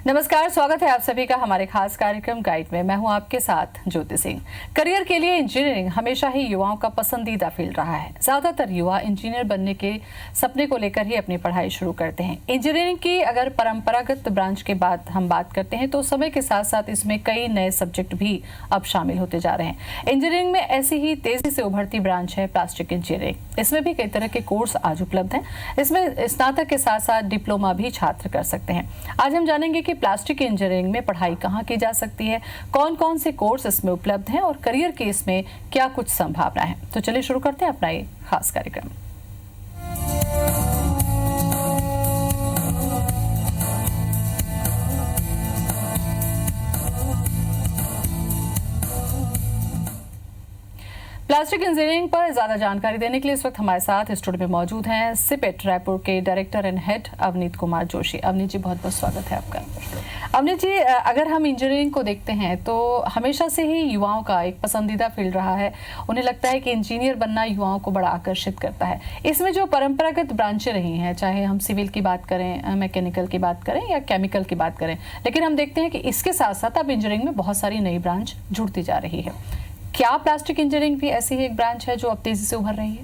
नमस्कार, स्वागत है आप सभी का हमारे खास कार्यक्रम गाइड में। मैं हूं आपके साथ ज्योति सिंह। करियर के लिए इंजीनियरिंग हमेशा ही युवाओं का पसंदीदा फील्ड रहा है। ज्यादातर युवा इंजीनियर बनने के सपने को लेकर ही अपनी पढ़ाई शुरू करते हैं। इंजीनियरिंग की अगर परंपरागत ब्रांच के बाद हम बात करते हैं तो समय के साथ साथ इसमें कई नए सब्जेक्ट भी अब शामिल होते जा रहे हैं। इंजीनियरिंग में ऐसी ही तेजी से उभरती ब्रांच है प्लास्टिक इंजीनियरिंग। इसमें भी कई तरह के कोर्स आज उपलब्ध हैं। इसमें स्नातक के साथ साथ डिप्लोमा भी छात्र कर सकते हैं। आज हम जानेंगे कि प्लास्टिक इंजीनियरिंग में पढ़ाई कहाँ की जा सकती है, कौन कौन से कोर्स इसमें उपलब्ध हैं और करियर के इसमें क्या कुछ संभावना है। तो चलिए शुरू करते हैं अपना ये खास कार्यक्रम। प्लास्टिक इंजीनियरिंग पर ज्यादा जानकारी देने के लिए इस वक्त हमारे साथ स्टूडियो में मौजूद हैं सिपेट रायपुर के director and head Avneet Kumar Joshi. Avneet ji, बहुत बहुत स्वागत है आपका। अवनीत जी, अगर हम इंजीनियरिंग को देखते हैं तो हमेशा से ही युवाओं का एक पसंदीदा फील्ड रहा है। उन्हें लगता है कि इंजीनियर बनना युवाओं को बड़ा आकर्षित करता है। इसमें जो परंपरागत ब्रांचें रही हैं, चाहे हम सिविल की बात करें, मैकेनिकल की बात करें या केमिकल की बात करें, लेकिन हम देखते हैं कि इसके साथ साथ अब इंजीनियरिंग में बहुत सारी नई ब्रांच जुड़ती जा रही है। क्या प्लास्टिक इंजीनियरिंग भी ऐसी ही एक ब्रांच है जो अब तेजी से उभर रही है?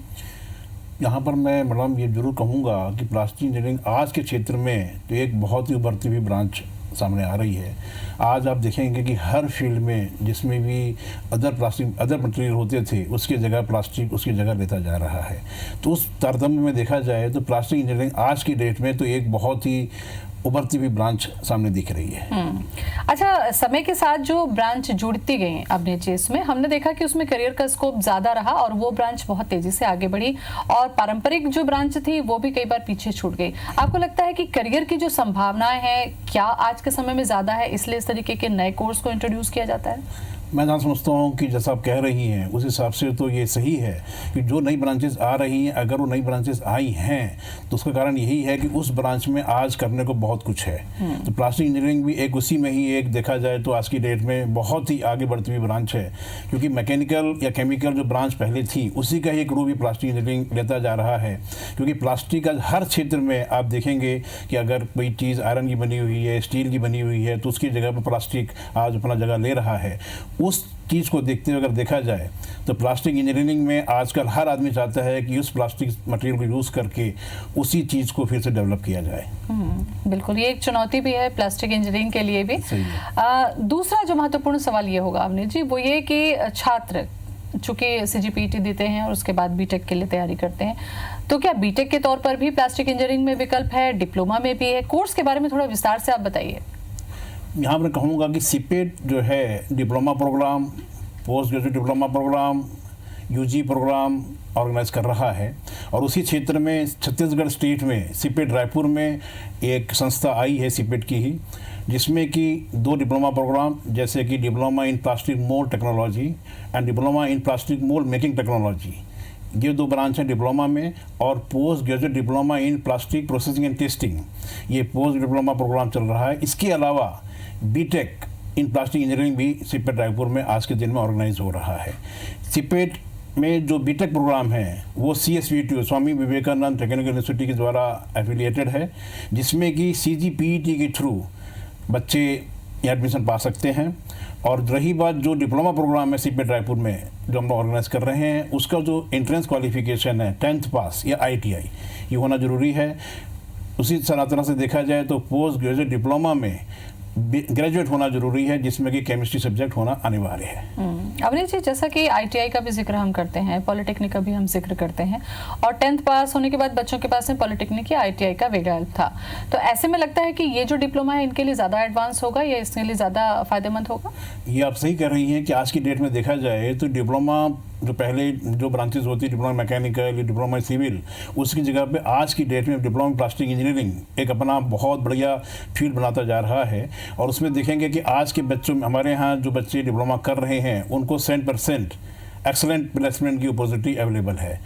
यहाँ पर मैं मैडम ये जरूर कहूँगा कि प्लास्टिक इंजीनियरिंग आज के क्षेत्र में तो एक बहुत ही उभरती हुई ब्रांच सामने आ रही है। आज आप देखेंगे कि हर फील्ड में जिसमें भी अदर मटेरियल होते थे उसकी जगह प्लास्टिक उसकी जगह लेता जा रहा है। तो उस तारतम्य में देखा जाए तो प्लास्टिक इंजीनियरिंग आज की डेट में तो एक बहुत ही उभरती हुई ब्रांच सामने दिख रही है। अच्छा, समय के साथ जो ब्रांच जुड़ती गई अपने चीज में, हमने देखा कि उसमें करियर का स्कोप ज्यादा रहा और वो ब्रांच बहुत तेजी से आगे बढ़ी और पारंपरिक जो ब्रांच थी वो भी कई बार पीछे छूट गई। आपको लगता है कि करियर की जो संभावनाएं हैं क्या आज के समय में ज्यादा है, इसलिए इस तरीके के नए कोर्स को इंट्रोड्यूस किया जाता है? मैं जहाँ समझता हूँ कि जैसा आप कह रही हैं उस हिसाब से तो ये सही है कि जो नई ब्रांचेस आ रही हैं, अगर वो नई ब्रांचेस आई हैं तो उसका कारण यही है कि उस ब्रांच में आज करने को बहुत कुछ है। तो प्लास्टिक इंजीनियरिंग भी एक उसी में ही एक देखा जाए तो आज की डेट में बहुत ही आगे बढ़ती हुई ब्रांच है, क्योंकि मैकेनिकल या केमिकल जो ब्रांच पहले थी उसी का ही एक रूप ही प्लास्टिक इंजीनियरिंग लेता जा रहा है। क्योंकि प्लास्टिक आज हर क्षेत्र में आप देखेंगे कि अगर कोई चीज़ आयरन की बनी हुई है, स्टील की बनी हुई है, तो उसकी जगह पर प्लास्टिक आज अपना जगह ले रहा है। उस चीज़ को देखते हुए अगर देखा जाए तो प्लास्टिक इंजीनियरिंग में आजकल हर आदमी चाहता है कि उस प्लास्टिक मटेरियल को यूज़ करके उसी चीज़ को फिर से डेवलप किया जाए। बिल्कुल, ये एक चुनौती भी है प्लास्टिक इंजीनियरिंग के लिए भी। दूसरा जो महत्वपूर्ण सवाल ये होगा अवनीत जी, वो ये कि छात्र चूंकि CGPT देते हैं और उसके बाद बीटेक के लिए तैयारी करते हैं, तो क्या बीटेक के तौर पर भी प्लास्टिक इंजीनियरिंग में विकल्प है, डिप्लोमा में भी है? कोर्स के बारे में थोड़ा विस्तार से आप बताइए। यहाँ मैं कहूँगा कि सिपेट जो है diploma program, post graduate diploma program, UG program organize कर रहा है। और उसी क्षेत्र में छत्तीसगढ़ स्टेट में सिपेट रायपुर में एक संस्था आई है सिपेट की ही, जिसमें कि 2 डिप्लोमा प्रोग्राम जैसे कि diploma in plastic mould technology and diploma in plastic mould making technology, ये 2 ब्रांच हैं डिप्लोमा में। और post graduate diploma in plastic processing and testing, ये पोस्ट डिप्लोमा प्रोग्राम चल रहा है। इसके अलावा बीटेक इन प्लास्टिक इंजीनियरिंग भी सिपेट रायपुर में आज के दिन में ऑर्गेनाइज हो रहा है। सिपेट में जो बीटेक प्रोग्राम है वो CSVTU Swami Vivekananda technical institute के द्वारा एफिलिएटेड है, जिसमें कि CGPT के थ्रू बच्चे एडमिशन पा सकते हैं। और रही बात जो डिप्लोमा प्रोग्राम है सिपेट रायपुर में जो हम लोग ऑर्गेनाइज कर रहे हैं, उसका जो एंट्रेंस क्वालिफिकेशन है 10th पास या ITI ये होना ज़रूरी है। उसी तरह से देखा जाए तो पोस्ट ग्रेजुएट डिप्लोमा में ग्रेजुएट होना जरूरी है, जिसमें कि केमिस्ट्री सब्जेक्ट होना अनिवार्य है। अवनीत जी, जैसा कि ITI का भी जिक्र हम करते हैं, पॉलिटेक्निक का भी हम जिक्र करते हैं, और 10th पास होने के बाद बच्चों के पास में पॉलिटेक्निक या ITI का विकल्प था, तो ऐसे में लगता है कि ये जो डिप्लोमा है इनके लिए ज़्यादा एडवांस होगा या इसके लिए ज़्यादा फायदेमंद होगा? ये आप सही कह रही हैं कि आज की डेट में देखा जाए तो डिप्लोमा जो पहले जो ब्रांचेस होती है, डिप्लोमा मैकेनिकल, डिप्लोमा सिविल, उसकी जगह पे आज की डेट में डिप्लोमा प्लास्टिक इंजीनियरिंग एक अपना बहुत बढ़िया फील्ड बनाता जा रहा है। और उसमें देखेंगे कि आज के बच्चों में हमारे यहाँ जो बच्चे डिप्लोमा कर रहे हैं उनको 100% एक्सलेंट प्लेसमेंट की अपॉर्चुनिटी अवेलेबल है।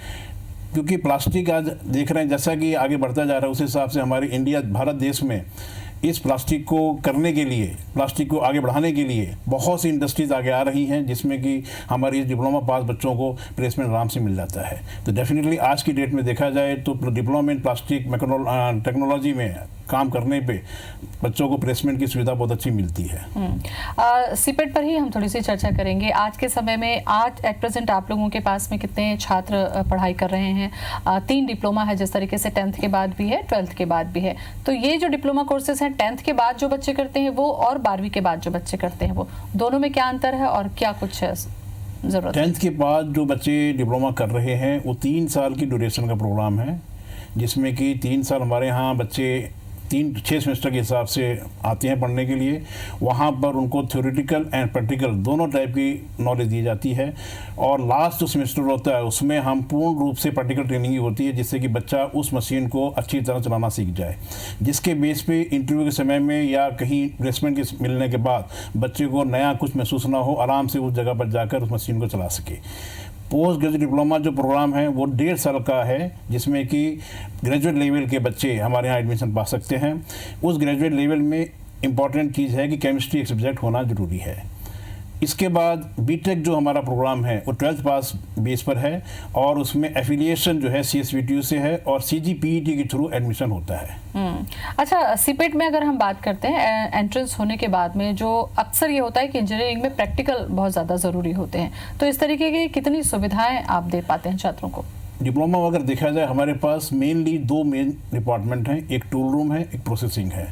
क्योंकि प्लास्टिक आज देख रहे हैं जैसा कि आगे बढ़ता जा रहा है, उस हिसाब से हमारे इंडिया भारत देश में इस प्लास्टिक को करने के लिए, प्लास्टिक को आगे बढ़ाने के लिए बहुत सी इंडस्ट्रीज आगे आ रही हैं, जिसमें कि हमारी डिप्लोमा पास बच्चों को प्लेसमेंट आराम से मिल जाता है। तो डेफिनेटली आज की डेट में देखा जाए तो डिप्लोमा इन प्लास्टिक टेक्नोलॉजी में काम करने पे बच्चों को प्लेसमेंट की सुविधा बहुत अच्छी मिलती है। सीपेट पर ही हम थोड़ी सी चर्चा करेंगे। आज के समय में आज एट प्रेजेंट आप लोगों के पास में कितने छात्र पढ़ाई कर रहे हैं? 3 डिप्लोमा है, जिस तरीके से 10th के बाद भी है, 12th के बाद भी है। तो ये जो डिप्लोमा कोर्सेज हैं 10th के बाद जो बच्चे करते हैं वो, और 12वीं के बाद जो बच्चे करते हैं वो, दोनों में क्या अंतर है और क्या कुछ है जरूरत? 10th के बाद जो बच्चे डिप्लोमा कर रहे हैं वो 3 साल की ड्यूरेशन का प्रोग्राम है, जिसमें कि 3 साल हमारे यहाँ बच्चे 6 सेमेस्टर के हिसाब से आते हैं पढ़ने के लिए। वहाँ पर उनको थ्योरेटिकल एंड प्रैक्टिकल दोनों टाइप की नॉलेज दी जाती है, और लास्ट जो सेमेस्टर होता है उसमें हम पूर्ण रूप से प्रैक्टिकल ट्रेनिंग ही होती है, जिससे कि बच्चा उस मशीन को अच्छी तरह चलाना सीख जाए, जिसके बेस पे इंटरव्यू के समय में या कहीं प्लेसमेंट के मिलने के बाद बच्चे को नया कुछ महसूस ना हो, आराम से उस जगह पर जाकर उस मशीन को चला सके। पोस्ट ग्रेजुएट डिप्लोमा जो प्रोग्राम है वो 1.5 साल का है, जिसमें कि ग्रेजुएट लेवल के बच्चे हमारे यहाँ एडमिशन पा सकते हैं। उस ग्रेजुएट लेवल में इम्पॉर्टेंट चीज़ है कि केमिस्ट्री एक सब्जेक्ट होना ज़रूरी है। इसके बाद बीटेक जो हमारा प्रोग्राम है वो 12th पास बेस पर है, और उसमें एफिलिएशन जो है CSVTU से है और CGPET के थ्रू एडमिशन होता है। अच्छा, सीपेट में अगर हम बात करते हैं एंट्रेंस होने के बाद में, जो अक्सर ये होता है कि इंजीनियरिंग में प्रैक्टिकल बहुत ज़्यादा ज़रूरी होते हैं, तो इस तरीके की कितनी सुविधाएं आप दे पाते हैं छात्रों को? डिप्लोमा अगर देखा जाए हमारे पास मेनली 2 मेन डिपार्टमेंट हैं, एक टूल रूम है, एक प्रोसेसिंग है।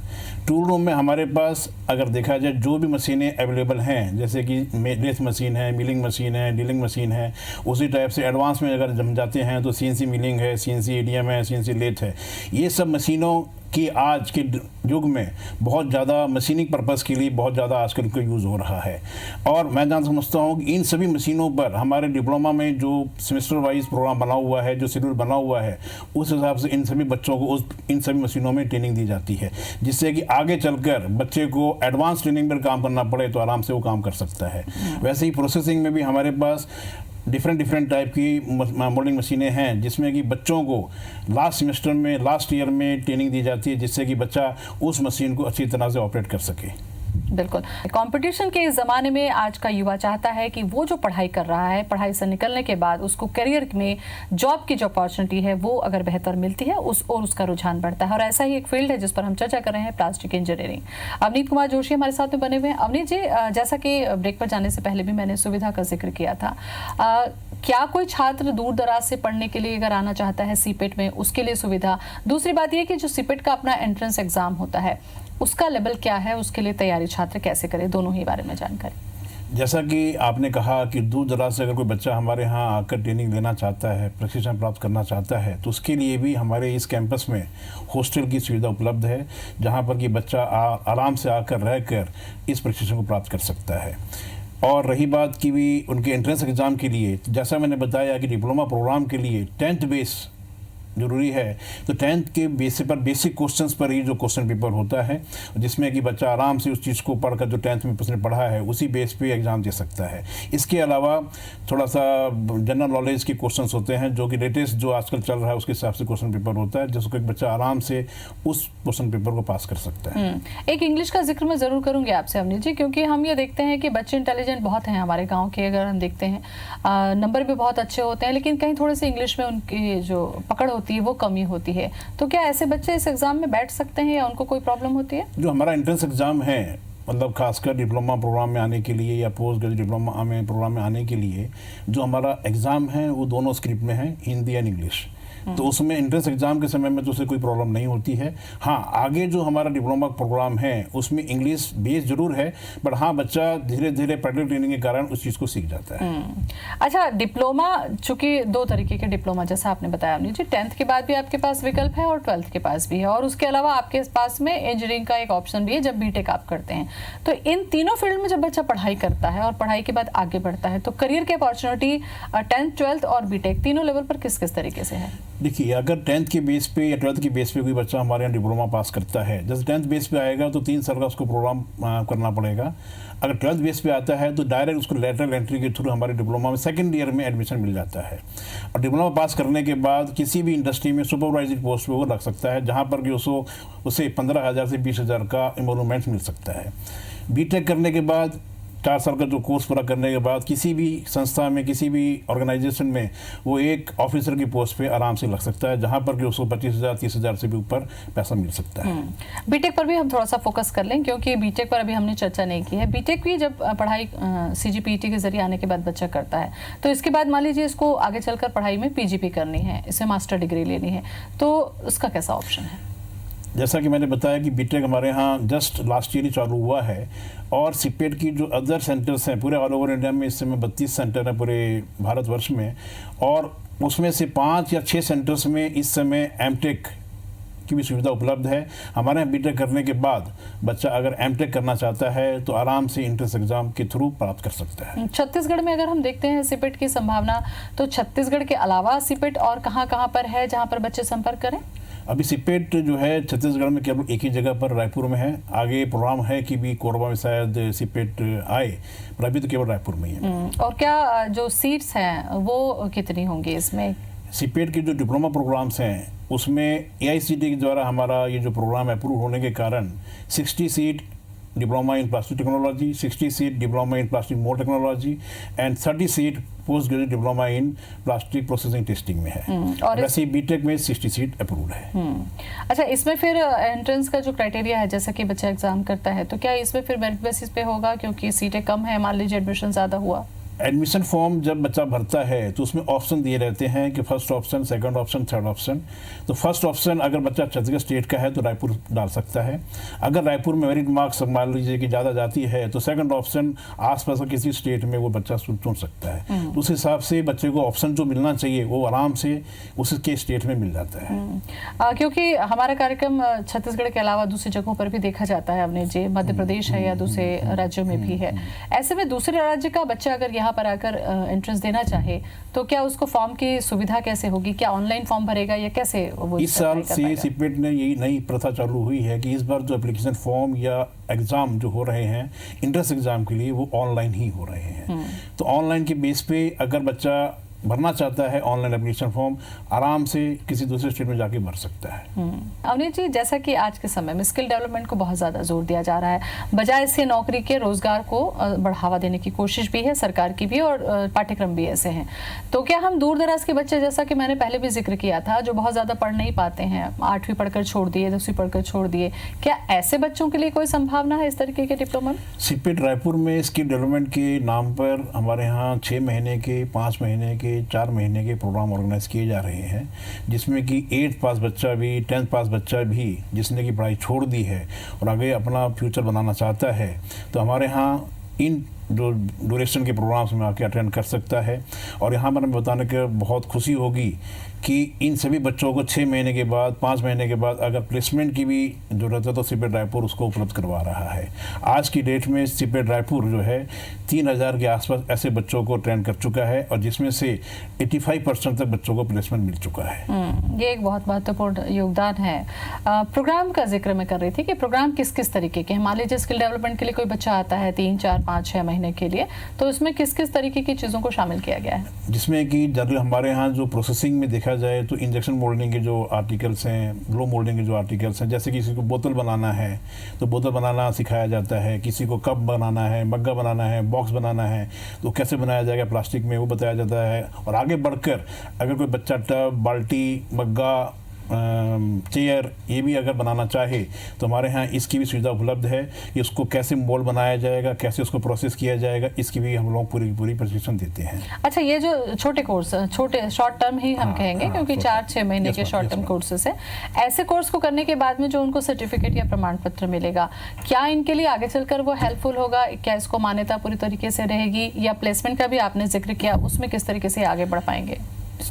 टूल रूम में हमारे पास अगर देखा जाए जो भी मशीनें अवेलेबल हैं, जैसे कि लेथ मशीन है, मिलिंग मशीन है, ड्रिलिंग मशीन है, उसी टाइप से एडवांस में अगर हम जाते हैं तो CNC मिलिंग है, CNC EDM है, CNC लेथ है। ये सब मशीनों कि आज के युग में बहुत ज़्यादा मशीनिंग पर्पज़ के लिए बहुत ज़्यादा आजकल इनका यूज़ हो रहा है, और मैं समझता हूँ कि इन सभी मशीनों पर हमारे डिप्लोमा में जो सेमेस्टर वाइज प्रोग्राम बना हुआ है, जो शेड्यूल बना हुआ है, उस हिसाब से इन सभी बच्चों को इन सभी मशीनों में ट्रेनिंग दी जाती है, जिससे कि आगे चलकर बच्चे को एडवांस ट्रेनिंग पर काम करना पड़े तो आराम से वो काम कर सकता है। वैसे ही प्रोसेसिंग में भी हमारे पास डिफरेंट टाइप की मोल्डिंग मशीनें हैं, जिसमें कि बच्चों को लास्ट ईयर में ट्रेनिंग दी जाती है, जिससे कि बच्चा उस मशीन को अच्छी तरह से ऑपरेट कर सके। बिल्कुल, कंपटीशन के इस ज़माने में आज का युवा चाहता है कि वो जो पढ़ाई कर रहा है, पढ़ाई से निकलने के बाद उसको करियर में जॉब की जो अपॉर्चुनिटी है वो अगर बेहतर मिलती है उसका रुझान बढ़ता है, और ऐसा ही एक फील्ड है जिस पर हम चर्चा कर रहे हैं, प्लास्टिक इंजीनियरिंग। अवनीत कुमार जोशी हमारे साथ में बने हुए हैं। अवनीत जी, जैसा कि ब्रेक पर जाने से पहले भी मैंने सुविधा का जिक्र किया था, क्या कोई छात्र दूर दराज से पढ़ने के लिए अगर आना चाहता है सीपेट में, उसके लिए सुविधा? दूसरी बात यह कि जो सीपेट का अपना एंट्रेंस एग्जाम होता है उसका लेवल क्या है, उसके लिए तैयारी छात्र कैसे करे, दोनों ही बारे में जानकारी। जैसा कि आपने कहा कि दूर दराज से अगर कोई बच्चा हमारे यहाँ आकर ट्रेनिंग लेना चाहता है, प्रशिक्षण प्राप्त करना चाहता है, तो उसके लिए भी हमारे इस कैंपस में हॉस्टल की सुविधा उपलब्ध है, जहाँ पर कि बच्चा आराम से आकर रहकर इस प्रशिक्षण को प्राप्त कर सकता है। और रही बात की भी उनके एंट्रेंस एग्ज़ाम के लिए, जैसा मैंने बताया कि डिप्लोमा प्रोग्राम के लिए 10th बेस जरूरी है, तो 10th के बेस पर बेसिक क्वेश्चंस पर ही जो क्वेश्चन पेपर होता है, जिसमें कि बच्चा आराम से उस चीज़ को पढ़कर जो 10th में उसने पढ़ा है उसी बेस पे एग्ज़ाम दे सकता है। इसके अलावा थोड़ा सा जनरल नॉलेज के क्वेश्चंस होते हैं, जो कि लेटेस्ट जो आजकल चल रहा है उसके हिसाब से क्वेश्चन पेपर होता है, जिसको एक बच्चा आराम से उस क्वेश्चन पेपर को पास कर सकता है। एक इंग्लिश का जिक्र मैं ज़रूर करूँगी आपसे अवनीत जी, क्योंकि हम ये देखते हैं कि बच्चे इंटेलिजेंट बहुत हैं हमारे गाँव के, अगर हम देखते हैं नंबर भी बहुत अच्छे होते हैं, लेकिन कहीं थोड़े से इंग्लिश में उनकी जो पकड़ होती है वो कमी होती है। तो क्या ऐसे बच्चे इस एग्जाम में बैठ सकते हैं या उनको कोई प्रॉब्लम होती है? जो हमारा एंट्रेंस एग्जाम है, मतलब खासकर डिप्लोमा प्रोग्राम में आने के लिए या पोस्ट ग्रेजुएट डिप्लोमा में प्रोग्राम में आने के लिए जो हमारा एग्ज़ाम है वो दोनों स्क्रिप्ट में है, हिंदी एंड इंग्लिश। तो उसमें एंट्रेंस एग्जाम के समय में तो उसे कोई प्रॉब्लम नहीं होती है। हाँ, आगे जो हमारा डिप्लोमा प्रोग्राम है उसमें इंग्लिश बेस जरूर है, बट हाँ बच्चा धीरे धीरे प्रैक्टिकल ट्रेनिंग के कारण उस चीज़ को सीख जाता है। अच्छा, डिप्लोमा चूंकि 2 तरीके के डिप्लोमा जैसा आपने बताया अवनीत जी, 10th के बाद भी आपके पास विकल्प है और 12th के पास भी है, और उसके अलावा आपके पास में इंजीनियरिंग का एक ऑप्शन भी है जब बीटेक आप करते हैं। तो इन तीनों फील्ड में जब बच्चा पढ़ाई करता है और पढ़ाई के बाद आगे बढ़ता है, तो करियर की अपॉर्चुनिटी 10th, 12th और बीटेक तीनों लेवल पर किस किस तरीके से है? देखिए, अगर 10th के बेस पे या 12th के बेस पे कोई बच्चा हमारे यहाँ डिप्लोमा पास करता है, जैसे 10th बेस पे आएगा तो 3 साल का उसको प्रोग्राम करना पड़ेगा। अगर 12th बेस पे आता है तो डायरेक्ट उसको लेटरल एंट्री के थ्रू हमारे डिप्लोमा में 2nd ईयर में एडमिशन मिल जाता है, और डिप्लोमा पास करने के बाद किसी भी इंडस्ट्री में सुपरवाइजरी पोस्ट पे वो रख सकता है, जहाँ पर कि उसे 15,000 से 20,000 का एमोलमेंट मिल सकता है। बीटेक करने के बाद 4 साल का जो कोर्स पूरा करने के बाद किसी भी संस्था में, किसी भी ऑर्गेनाइजेशन में वो एक ऑफिसर की पोस्ट पे आराम से लग सकता है, जहाँ पर कि उसको 25,000 30,000 से भी ऊपर पैसा मिल सकता है। बीटेक पर भी हम थोड़ा सा फोकस कर लें, क्योंकि बीटेक पर अभी हमने चर्चा नहीं की है। बीटेक की जब पढ़ाई CGPET के जरिए आने के बाद बच्चा करता है, तो इसके बाद मान लीजिए इसको आगे चलकर पढ़ाई में PGP करनी है, इसमें मास्टर डिग्री लेनी है, तो उसका कैसा ऑप्शन है? जैसा कि मैंने बताया कि बीटेक हमारे यहाँ जस्ट लास्ट ईयर ही चालू हुआ है, और सीपेट की जो अदर सेंटर्स हैं पूरे ऑल ओवर इंडिया में, इस समय 32 सेंटर हैं पूरे भारतवर्ष में, और उसमें से 5 या 6 सेंटर्स में इस समय एमटेक की भी सुविधा उपलब्ध है। हमारे यहाँ बीटेक करने के बाद बच्चा अगर एमटेक करना चाहता है तो आराम से इंट्रेंस एग्जाम के थ्रू प्राप्त कर सकता है। छत्तीसगढ़ में अगर हम देखते हैं सीपेट की संभावना, तो छत्तीसगढ़ के अलावा सीपेट और कहाँ पर है जहाँ पर बच्चे संपर्क करें? अभी सीपेट जो है छत्तीसगढ़ में केवल एक ही जगह पर, रायपुर में है। आगे प्रोग्राम है कि भी कोरबा में शायद सीपेट आए, पर अभी तो केवल रायपुर में ही है। और क्या जो सीट्स हैं वो कितनी होंगी इसमें? सीपेट के जो डिप्लोमा प्रोग्राम्स हैं उसमें AICTE के द्वारा हमारा ये जो प्रोग्राम अप्रूव होने के कारण 60 seat diploma in plastic technology, 60 seat diploma in plastic mould technology and 30 seat post graduate diploma in plastic processing testing में है। और वैसे बीटेक में 60 सीट अप्रूव्ड है। अच्छा, इसमें फिर एंट्रेंस का जो क्राइटेरिया है, जैसा कि बच्चा एग्जाम करता है, तो क्या इसमें फिर मेरिट बेसिस पे होगा, क्योंकि सीटें कम है, मान लीजिए एडमिशन ज़्यादा हुआ? एडमिशन फॉर्म जब बच्चा भरता है तो उसमें ऑप्शन दिए रहते हैं कि first option, second option, third option. तो फर्स्ट ऑप्शन अगर बच्चा छत्तीसगढ़ स्टेट का है तो रायपुर डाल सकता है। अगर रायपुर में मेरिट मार्क्स मान लीजिए कि ज़्यादा जाती है तो सेकंड ऑप्शन आसपास का किसी स्टेट में वो बच्चा चुन सकता है। उस हिसाब से बच्चे को ऑप्शन जो मिलना चाहिए वो आराम से उसके स्टेट में मिल जाता है। क्योंकि हमारा कार्यक्रम छत्तीसगढ़ के अलावा दूसरी जगहों पर भी देखा जाता है, अपने जे मध्य प्रदेश है या दूसरे राज्यों में भी है। ऐसे में दूसरे राज्य का बच्चा अगर यहाँ पर आकर एंट्रेंस देना चाहे तो क्या उसको फॉर्म की सुविधा कैसे होगी? क्या ऑनलाइन फॉर्म भरेगा या कैसे वो? इस साल से सीपेट ने यही नई प्रथा चालू हुई है कि इस बार जो एप्लीकेशन फॉर्म या एग्जाम जो हो रहे हैं इंट्रेंस एग्जाम के लिए वो ऑनलाइन ही हो रहे हैं। तो ऑनलाइन के बेस पे अगर बच्चा भरना चाहता है ऑनलाइन एप्लीकेशन फॉर्म, आराम से किसी दूसरे स्टेट में जाके भर सकता है। अवनीत जी, जैसा कि आज के समय में स्किल डेवलपमेंट को बहुत ज़्यादा जोर दिया जा रहा है, बजाय इससे नौकरी के रोजगार को बढ़ावा देने की कोशिश भी है सरकार की भी, और पाठ्यक्रम भी ऐसे हैं। तो क्या हम दूर दराज के बच्चे, जैसा कि मैंने पहले भी जिक्र किया था, जो बहुत ज़्यादा पढ़ नहीं पाते हैं, 8वीं पढ़कर छोड़ दिए, 10वीं पढ़कर छोड़ दिए, क्या ऐसे बच्चों के लिए कोई संभावना है इस तरीके के डिप्लोमा? सीपेट रायपुर में स्किल डेवलपमेंट के नाम पर हमारे यहाँ 6 महीने के, 5 महीने के, 4 महीने के प्रोग्राम ऑर्गेनाइज किए जा रहे हैं, जिसमें कि 8th पास बच्चा भी, 10th पास बच्चा भी जिसने की पढ़ाई छोड़ दी है और आगे अपना फ्यूचर बनाना चाहता है, तो हमारे यहाँ इन जो ड्यूरेशन के प्रोग्राम्स में आके अटेंड कर सकता है। और यहाँ पर हमें बताने की बहुत खुशी होगी कि इन सभी बच्चों को 6 महीने के बाद, 5 महीने के बाद अगर प्लेसमेंट की भी जरूरत है तो सीपेट रायपुर उसको उपलब्ध करवा रहा है। आज की डेट में सीपेट रायपुर जो है 3000 के आसपास ऐसे बच्चों को ट्रेन कर चुका है, और जिसमें से 85% तक बच्चों को प्लेसमेंट मिल चुका है। ये एक बहुत महत्वपूर्ण योगदान है। प्रोग्राम का जिक्र मैं कर रही थी कि प्रोग्राम किस किस तरीके के हैं। मान लीजिए स्किल डेवलपमेंट के लिए कोई बच्चा आता है 3, 4, 5, 6 महीने के लिए, तो उसमें किस किस तरीके की चीज़ों को शामिल किया गया है? जिसमें कि जनरल हमारे यहाँ जो प्रोसेसिंग में देखा जाए तो इंजेक्शन मोल्डिंग के जो आर्टिकल्स हैं, ब्लो मोल्डिंग के जो आर्टिकल्स हैं, जैसे किसी को बोतल बनाना है तो बोतल बनाना सिखाया जाता है, किसी को कप बनाना है, मग्गा बनाना है, बॉक्स बनाना है तो कैसे बनाया जाएगा प्लास्टिक में वो बताया जाता है। और आगे बढ़कर अगर कोई बच्चा टब, बाल्टी, मग्गा, चेयर ये भी अगर बनाना चाहे तो हमारे यहाँ इसकी भी सुविधा उपलब्ध है कि उसको कैसे मोल्ड बनाया जाएगा, कैसे उसको प्रोसेस किया जाएगा, इसकी भी हम लोग पूरी प्रशिक्षण देते हैं। अच्छा, ये जो छोटे कोर्स, छोटे शॉर्ट टर्म ही हम कहेंगे, क्योंकि 4-6 महीने के शॉर्ट टर्म कोर्सेस है, ऐसे कोर्स को करने के बाद में जो उनको सर्टिफिकेट या प्रमाण पत्र मिलेगा, क्या इनके लिए आगे चलकर वो हेल्पफुल होगा? क्या इसको मान्यता पूरी तरीके से रहेगी, या प्लेसमेंट का भी आपने जिक्र किया, उसमें किस तरीके से आगे बढ़ पाएंगे?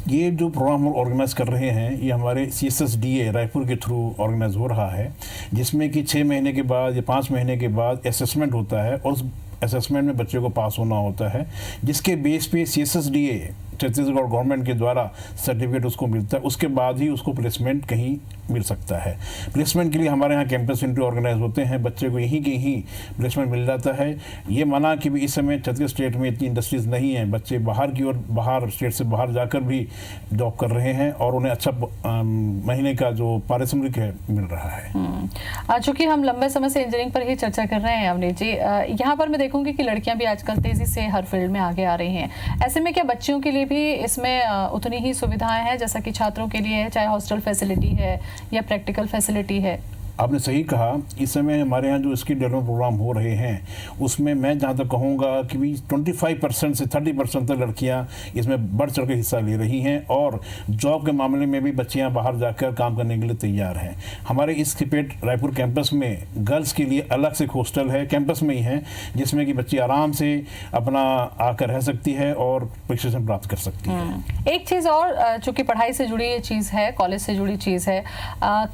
ये जो प्रोग्राम हम ऑर्गेनाइज कर रहे हैं ये हमारे CSSDA रायपुर के थ्रू ऑर्गेनाइज हो रहा है, जिसमें कि 6 महीने के बाद या 5 महीने के बाद असेसमेंट होता है, और उस असेसमेंट में बच्चे को पास होना होता है, जिसके बेस पे CSSDA छत्तीसगढ़ गवर्नमेंट के द्वारा सर्टिफिकेट उसको मिलता है, उसके बाद ही उसको प्लेसमेंट कहीं मिल सकता है। प्लेसमेंट के लिए हमारे यहाँ कैंपस इंटरव्यू ऑर्गेनाइज होते हैं, बच्चे को यहीं के ही प्लेसमेंट मिल जाता है। ये माना कि भी इस समय छत्तीसगढ़ स्टेट में इतनी इंडस्ट्रीज़ नहीं हैं, बच्चे बाहर की ओर, बाहर स्टेट से बाहर जाकर भी जॉब कर रहे हैं और उन्हें अच्छा महीने का जो पारिश्रमिक है मिल रहा है। चूँकि हम लंबे समय से इंजीनियरिंग पर ही चर्चा कर रहे हैं अवनीश जी, यहाँ पर मैं देखूंगी कि लड़कियाँ भी आजकल तेज़ी से हर फील्ड में आगे आ रही हैं। ऐसे में क्या बच्चियों के लिए भी इसमें उतनी ही सुविधाएं हैं जैसा कि छात्रों के लिए है, चाहे हॉस्टल फैसिलिटी है या प्रैक्टिकल फैसिलिटी है? आपने सही कहा, इस समय हमारे यहाँ जो स्किल डेवलपमेंट प्रोग्राम हो रहे हैं उसमें मैं जहाँ तक कहूँगा कि भी 25% से 30% तक लड़कियाँ इसमें बढ़ चढ़ के हिस्सा ले रही हैं और जॉब के मामले में भी बच्चियाँ बाहर जाकर काम करने के लिए तैयार हैं। हमारे इस सिपेट रायपुर कैंपस में गर्ल्स के लिए अलग से हॉस्टल है, कैंपस में ही है, जिसमें कि बच्ची आराम से अपना आकर रह सकती है और प्रशिक्षण प्राप्त कर सकती है। एक चीज़ और, चूँकि पढ़ाई से जुड़ी ये चीज़ है, कॉलेज से जुड़ी चीज़ है,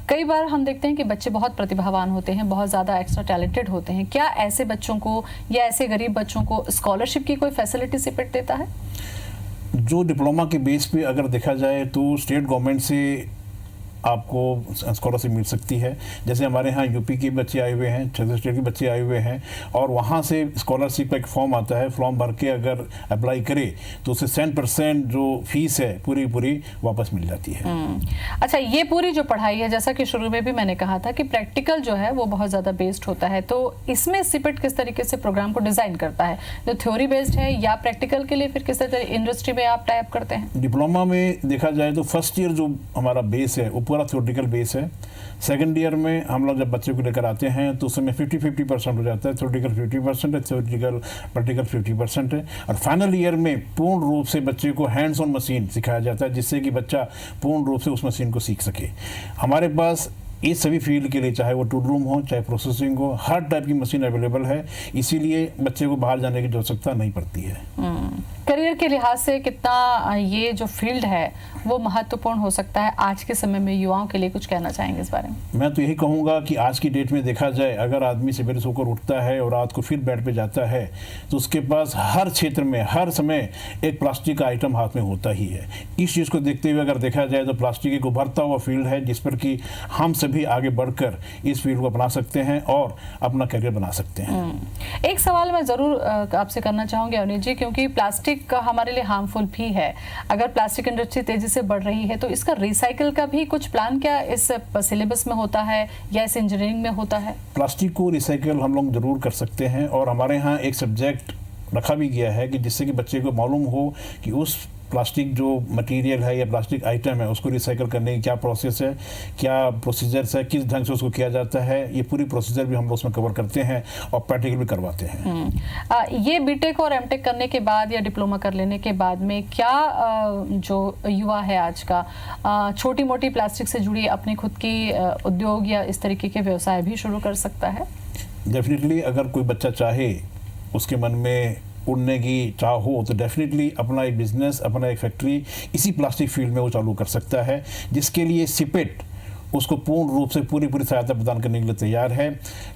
कई बार हम देखते हैं कि बच्चे बहुत प्रतिभावान होते हैं, बहुत ज़्यादा एक्स्ट्रा टैलेंटेड होते हैं। क्या ऐसे बच्चों को या ऐसे गरीब बच्चों को स्कॉलरशिप की कोई फैसिलिटी सिपेट देता है? जो डिप्लोमा के बेस पे अगर देखा जाए तो स्टेट गवर्नमेंट से आपको स्कॉलरशिप मिल सकती है। जैसे हमारे यहाँ यूपी के बच्चे आए हुए हैं, छत्तीसगढ़ स्टेट के बच्चे आए हुए हैं और वहाँ से स्कॉलरशिप का एक फॉर्म आता है, फॉर्म भर के अगर अप्लाई करे तो उसे 100% जो फीस है पूरी वापस मिल जाती है। अच्छा, ये पूरी जो पढ़ाई है, जैसा कि शुरू में भी मैंने कहा था कि प्रैक्टिकल जो है वो बहुत ज़्यादा बेस्ड होता है, तो इसमें सिपेट किस तरीके से प्रोग्राम को डिज़ाइन करता है? जो थ्योरी बेस्ड है या प्रैक्टिकल के लिए फिर किस तरह इंडस्ट्री में आप टाइप करते हैं? डिप्लोमा में देखा जाए तो फर्स्ट ईयर जो हमारा बेस है पूरा थ्योरेटिकल बेस है। सेकंड ईयर में हम लोग जब बच्चे को लेकर आते हैं तो उसमें 50-50% हो जाता है, थ्योरेटिकल 50% है, थ्योरेटिकल प्रैक्टिकल 50% है और फाइनल ईयर में पूर्ण रूप से बच्चे को हैंड्स ऑन मशीन सिखाया जाता है जिससे कि बच्चा पूर्ण रूप से उस मशीन को सीख सके। हमारे पास इस सभी फील्ड के लिए, चाहे वो टूल रूम हो, चाहे प्रोसेसिंग हो, हर टाइप की मशीन अवेलेबल है, इसीलिए बच्चे को बाहर जाने की आवश्यकता नहीं पड़ती है। करियर के लिहाज से कितना ये जो फील्ड है वो महत्वपूर्ण हो सकता है आज के समय में? युवाओं के लिए कुछ कहना चाहेंगे इस बारे में? मैं तो यही कहूँगा कि आज की डेट में देखा जाए, अगर आदमी सवेरे सोकर उठता है और रात को फिर बेड पे जाता है तो उसके पास हर क्षेत्र में हर समय एक प्लास्टिक का आइटम हाथ में होता ही है। इस चीज़ को देखते हुए अगर देखा जाए तो प्लास्टिक एक उभरता हुआ फील्ड है जिस पर कि हम सभी आगे बढ़कर इस फील्ड को अपना सकते हैं और अपना करियर बना सकते हैं। एक सवाल मैं ज़रूर आपसे करना चाहूँगी अवनीश जी, क्योंकि प्लास्टिक हमारे लिए हार्मफुल भी है। अगर प्लास्टिक इंडस्ट्री तेजी से बढ़ रही है तो इसका रिसाइकल का भी कुछ प्लान क्या इस सिलेबस में होता है या इस इंजीनियरिंग में होता है? प्लास्टिक को रिसाइकल हम लोग जरूर कर सकते हैं और हमारे यहाँ एक सब्जेक्ट रखा भी गया है कि जिससे कि बच्चे को मालूम हो कि उस प्लास्टिक जो मटेरियल है या प्लास्टिक आइटम है उसको रिसाइकल करने की क्या प्रोसेस है, क्या प्रोसीजर्स है, किस ढंग से उसको किया जाता है, ये पूरी प्रोसीजर भी हम लोग उसमें कवर करते हैं और प्रैक्टिकल भी करवाते हैं। ये बीटेक और एमटेक करने के बाद या डिप्लोमा कर लेने के बाद में क्या जो युवा है आज का छोटी मोटी प्लास्टिक से जुड़ी अपनी खुद की उद्योग या इस तरीके के व्यवसाय भी शुरू कर सकता है? डेफिनेटली, अगर कोई बच्चा चाहे, उसके मन में उड़ने की चाह हो तो डेफिनेटली अपना एक बिजनेस, अपना एक फैक्ट्री इसी प्लास्टिक फील्ड में वो चालू कर सकता है, जिसके लिए सिपेट उसको पूर्ण रूप से पूरी सहायता प्रदान करने के लिए तैयार है।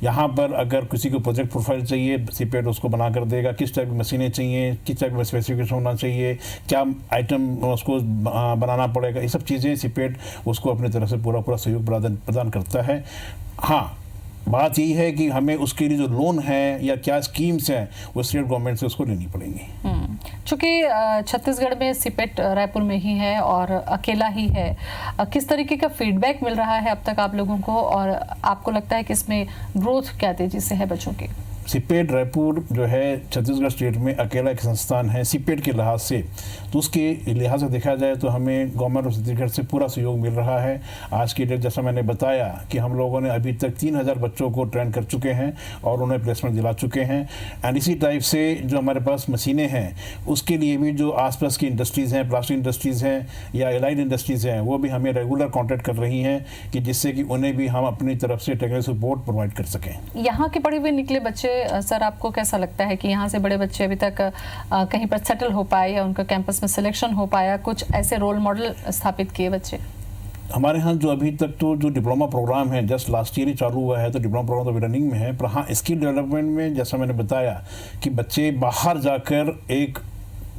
यहाँ पर अगर किसी को प्रोजेक्ट प्रोफाइल चाहिए, सिपेट उसको बना कर देगा। किस टाइप की मशीनें चाहिए, किस टाइप का स्पेसिफिकेशन होना चाहिए, क्या आइटम उसको बनाना पड़ेगा, ये सब चीज़ें सिपेट उसको अपनी तरफ से पूरा सहयोग प्रदान करता है। हाँ, बात यही है कि हमें उसके लिए जो लोन है या क्या स्कीम्स हैं वो स्टेट गवर्नमेंट से उसको लेनी पड़ेंगी। चूँकि छत्तीसगढ़ में सिपेट रायपुर में ही है और अकेला ही है, किस तरीके का फीडबैक मिल रहा है अब तक आप लोगों को और आपको लगता है कि इसमें ग्रोथ क्या तेजी से है बच्चों की? सिपेट रायपुर जो है छत्तीसगढ़ स्टेट में अकेला एक संस्थान है सिपेट के लिहाज से, तो उसके लिहाज से देखा जाए तो हमें गवर्नमेंट ऑफ छत्तीसगढ़ से पूरा सहयोग मिल रहा है। आज की डेट जैसा मैंने बताया कि हम लोगों ने अभी तक 3000 बच्चों को ट्रेन कर चुके हैं और उन्हें प्लेसमेंट दिला चुके हैं। एंड इसी टाइप से जो हमारे पास मशीनें हैं उसके लिए भी जो आसपास की इंडस्ट्रीज़ हैं, प्लास्टिक इंडस्ट्रीज़ हैं या एलाइड इंडस्ट्रीज़ हैं, वो भी हमें रेगुलर कॉन्टैक्ट कर रही हैं कि जिससे कि उन्हें भी हम अपनी तरफ से टेक्निकल सपोर्ट प्रोवाइड कर सकें। यहाँ के पढ़े हुए निकले बच्चे, सर आपको कैसा लगता है कि यहाँ से बड़े बच्चे अभी तक कहीं पर सेटल हो पाए या उनका कैंपस में सिलेक्शन हो पाया, कुछ ऐसे रोल मॉडल स्थापित किए बच्चे? हमारे यहाँ जो अभी तक तो जो डिप्लोमा प्रोग्राम है जस्ट लास्ट ईयर ही चालू हुआ है, तो डिप्लोमा प्रोग्राम तो रनिंग में है, पर हाँ स्किल डेवलपमेंट में जैसा मैंने बताया कि बच्चे बाहर जाकर एक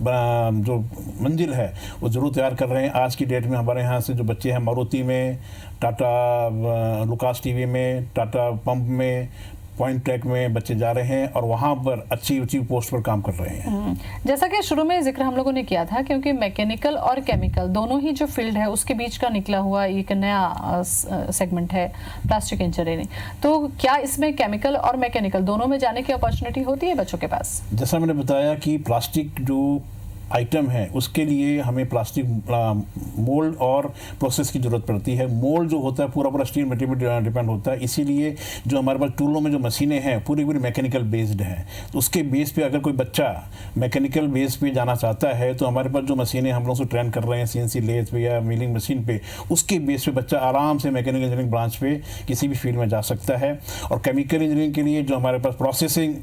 जो मंजिल है वो ज़रूर तैयार कर रहे हैं। आज की डेट में हमारे यहाँ से जो बच्चे हैं मारुति में, टाटा लुकास टीवी में, टाटा पंप में, पॉइंट ट्रैक में बच्चे जा रहे हैं और वहाँ पर अच्छी ऊंची पोस्ट पर काम कर रहे हैं। जैसा कि शुरू में जिक्र हम लोगों ने किया था, क्योंकि मैकेनिकल और केमिकल दोनों ही जो फील्ड है उसके बीच का निकला हुआ एक नया सेगमेंट है प्लास्टिक इंजीनियरिंग। तो क्या इसमें केमिकल और मैकेनिकल दोनों में जाने की अपॉर्चुनिटी होती है बच्चों के पास? जैसा मैंने बताया कि प्लास्टिक जो आइटम है उसके लिए हमें प्लास्टिक मोल्ड और प्रोसेस की ज़रूरत पड़ती है। मोल्ड जो होता है पूरा स्टील मटेरियल पर डिपेंड होता है, इसीलिए जो हमारे पास टूलों में जो मशीनें हैं पूरी मैकेनिकल बेस्ड हैं। तो उसके बेस पे अगर कोई बच्चा मैकेनिकल बेस पे जाना चाहता है तो हमारे पास जो मशीनें हम लोग से ट्रेन कर रहे हैं CNC लेथ पे या मिलिंग मशीन पे, उसके बेस पे बच्चा आराम से मैकेनिकल इंजीनियरिंग ब्रांच पे किसी भी फील्ड में जा सकता है। और केमिकल इंजीनियरिंग के लिए जो हमारे पास प्रोसेसिंग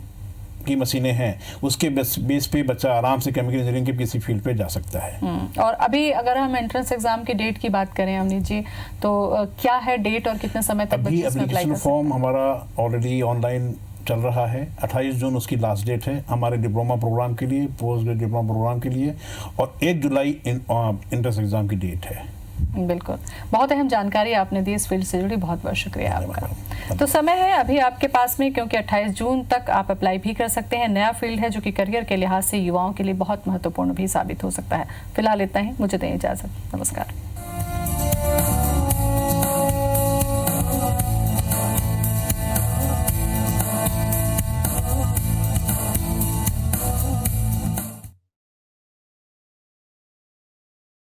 की मशीनें हैं उसके बेस पे बच्चा आराम से केमिकल इंजीनियरिंग के किसी फील्ड पे जा सकता है। और अभी अगर हम एंट्रेंस एग्जाम की डेट की बात करें अवनीत जी, तो क्या है डेट और कितने समय तक अभी बच्चे इसमें अप्लाई कर सकते हैं? फॉर्म हमारा ऑलरेडी ऑनलाइन चल रहा है। 28 जून उसकी लास्ट डेट है हमारे डिप्लोमा प्रोग्राम के लिए, पोस्ट ग्रेजुएट डिप्लोमा प्रोग्राम के लिए, और 1 जुलाई एंट्रेंस एग्जाम की डेट है। बिल्कुल, बहुत अहम जानकारी आपने दी इस फील्ड से जुड़ी, बहुत बहुत शुक्रिया आपका। तो समय है अभी आपके पास में, क्योंकि 28 जून तक आप अप्लाई भी कर सकते हैं। नया फील्ड है जो कि करियर के लिहाज से युवाओं के लिए बहुत महत्वपूर्ण भी साबित हो सकता है। फिलहाल इतना ही, मुझे दें इजाजत, नमस्कार।